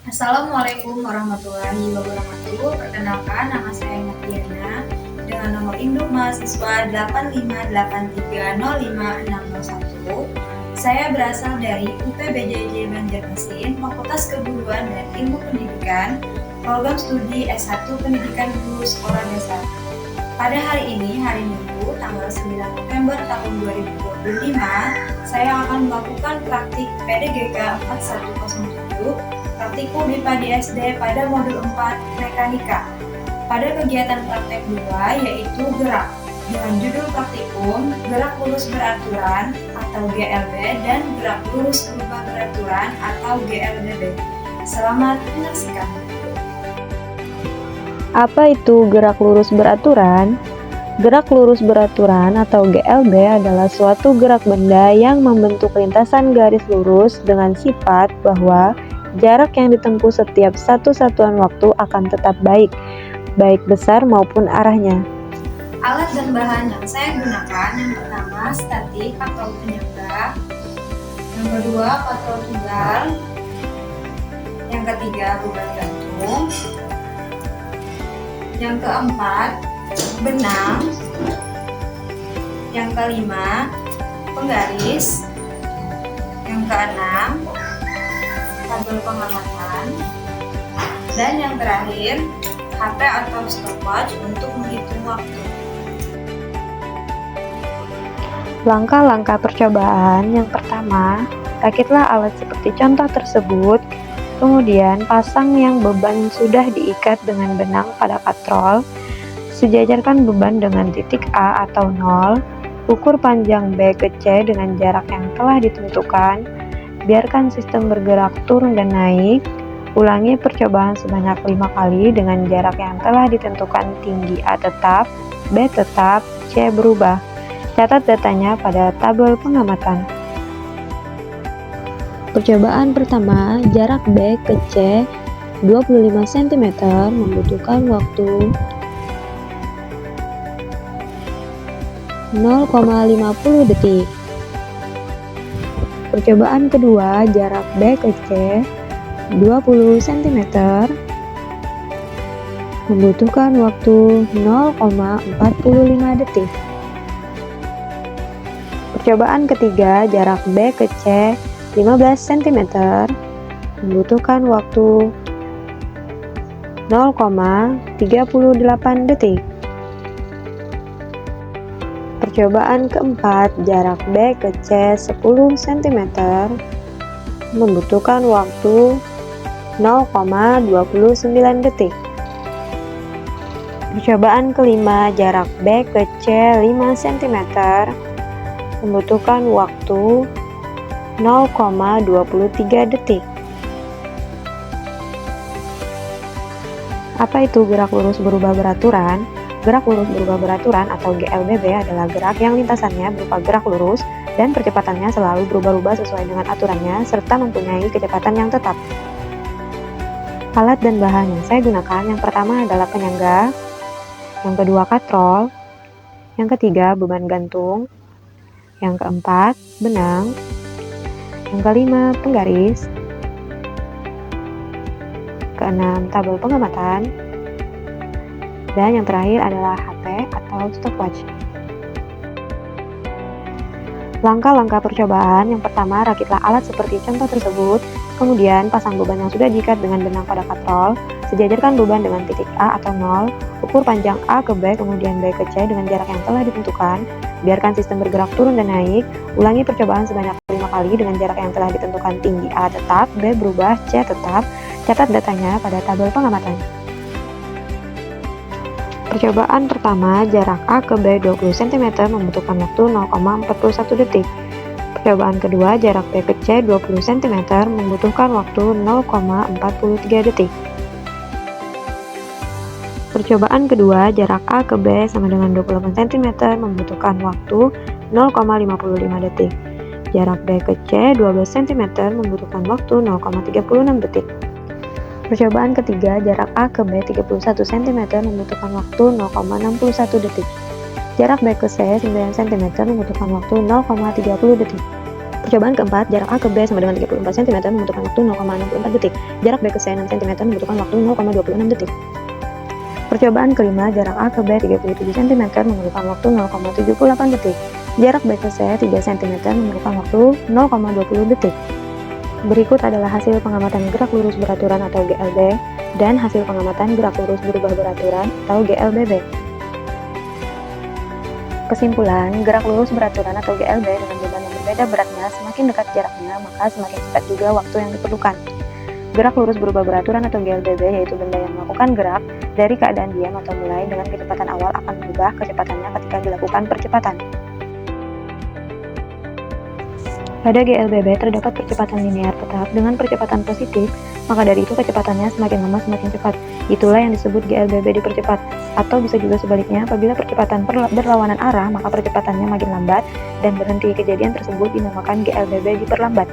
Assalamualaikum warahmatullahi wabarakatuh. Perkenalkan, nama saya Noviana dengan nomor induk mahasiswa 858305601. Saya berasal dari UPBJJ Banjarmasin, Fakultas Keguruan dan Ilmu Pendidikan, Program Studi S1 Pendidikan Guru Sekolah Dasar. Pada hari ini, hari Minggu, tanggal 9 November tahun 2025, saya akan melakukan praktik PDGK 4107, praktikum IPA di SD pada modul 4 Mekanika. Pada kegiatan praktek 2 yaitu gerak, dengan judul praktikum Gerak Lurus Beraturan atau GLB dan Gerak Lurus Berubah Beraturan atau GLBB. Selamat menyaksikan. Apa itu gerak lurus beraturan? Gerak lurus beraturan atau GLB adalah suatu gerak benda yang membentuk lintasan garis lurus dengan sifat bahwa jarak yang ditempuh setiap satu satuan waktu akan tetap baik besar maupun arahnya. Alat dan bahan yang saya gunakan, yang pertama statik atau penyangga, yang kedua patrol tunggal, yang ketiga beban gantung, yang keempat benang, yang kelima penggaris, yang keenam tabel pengamatan, dan yang terakhir HP atau stopwatch untuk menghitung waktu. Langkah-langkah percobaan yang pertama, rakitlah alat seperti contoh tersebut. Kemudian pasang yang beban sudah diikat dengan benang pada katrol. Sejajarkan beban dengan titik A atau 0. Ukur panjang B ke C dengan jarak yang telah ditentukan. Biarkan sistem bergerak turun dan naik. Ulangi percobaan sebanyak 5 kali dengan jarak yang telah ditentukan, tinggi A tetap, B tetap, C berubah. Catat datanya pada tabel pengamatan. Percobaan pertama, jarak B ke C 25 cm membutuhkan waktu 0,50 detik. Percobaan kedua, jarak B ke C 20 cm membutuhkan waktu 0,45 detik. Percobaan ketiga, jarak B ke C 15 cm membutuhkan waktu 0,38 detik. Percobaan keempat, jarak B ke C 10 cm membutuhkan waktu 0,29 detik. Percobaan kelima, jarak B ke C 5 cm membutuhkan waktu 0,23 detik. Apa itu gerak lurus berubah beraturan? Gerak lurus berubah beraturan atau GLBB adalah gerak yang lintasannya berupa gerak lurus dan percepatannya selalu berubah-ubah sesuai dengan aturannya serta mempunyai kecepatan yang tetap. Alat dan bahan yang saya gunakan, yang pertama adalah penyangga, yang kedua katrol, yang ketiga beban gantung, yang keempat benang, yang kelima penggaris, keenam tabel pengamatan, dan yang terakhir adalah HP atau stopwatch. Langkah-langkah percobaan, yang pertama rakitlah alat seperti contoh tersebut, kemudian pasang beban yang sudah diikat dengan benang pada katrol, sejajarkan beban dengan titik A atau 0, ukur panjang A ke B kemudian B ke C dengan jarak yang telah ditentukan, biarkan sistem bergerak turun dan naik, ulangi percobaan sebanyak 5 kali dengan jarak yang telah ditentukan, tinggi A tetap, B berubah, C tetap, catat datanya pada tabel pengamatan. Percobaan pertama, jarak A ke B 20 cm membutuhkan waktu 0,41 detik. Percobaan kedua, jarak B ke C 20 cm membutuhkan waktu 0,43 detik. Percobaan kedua, jarak A ke B sama dengan 28 cm membutuhkan waktu 0,55 detik. Jarak B ke C 12 cm membutuhkan waktu 0,36 detik. Percobaan ketiga, jarak A ke B 31 cm membutuhkan waktu 0,61 detik. Jarak B ke C 9 cm membutuhkan waktu 0,30 detik. Percobaan keempat, jarak A ke B sama dengan 34 cm membutuhkan waktu 0,64 detik. Jarak B ke C 6 cm membutuhkan waktu 0,26 detik. Percobaan kelima, jarak A ke B 37 cm memerlukan waktu 0,78 detik. Jarak B ke C 3 cm memerlukan waktu 0,20 detik. Berikut adalah hasil pengamatan gerak lurus beraturan atau GLB dan hasil pengamatan gerak lurus berubah beraturan atau GLBB. Kesimpulan, gerak lurus beraturan atau GLB dengan beban yang berbeda beratnya, semakin dekat jaraknya, maka semakin cepat juga waktu yang diperlukan. Gerak lurus berubah beraturan atau GLBB yaitu benda yang melakukan gerak dari keadaan diam atau mulai dengan kecepatan awal akan berubah kecepatannya ketika dilakukan percepatan. Pada GLBB terdapat percepatan linear tetap dengan percepatan positif, maka dari itu kecepatannya semakin lama semakin cepat. Itulah yang disebut GLBB dipercepat. Atau bisa juga sebaliknya, apabila percepatan berlawanan arah, maka percepatannya makin lambat dan berhenti. Kejadian tersebut dinamakan GLBB diperlambat.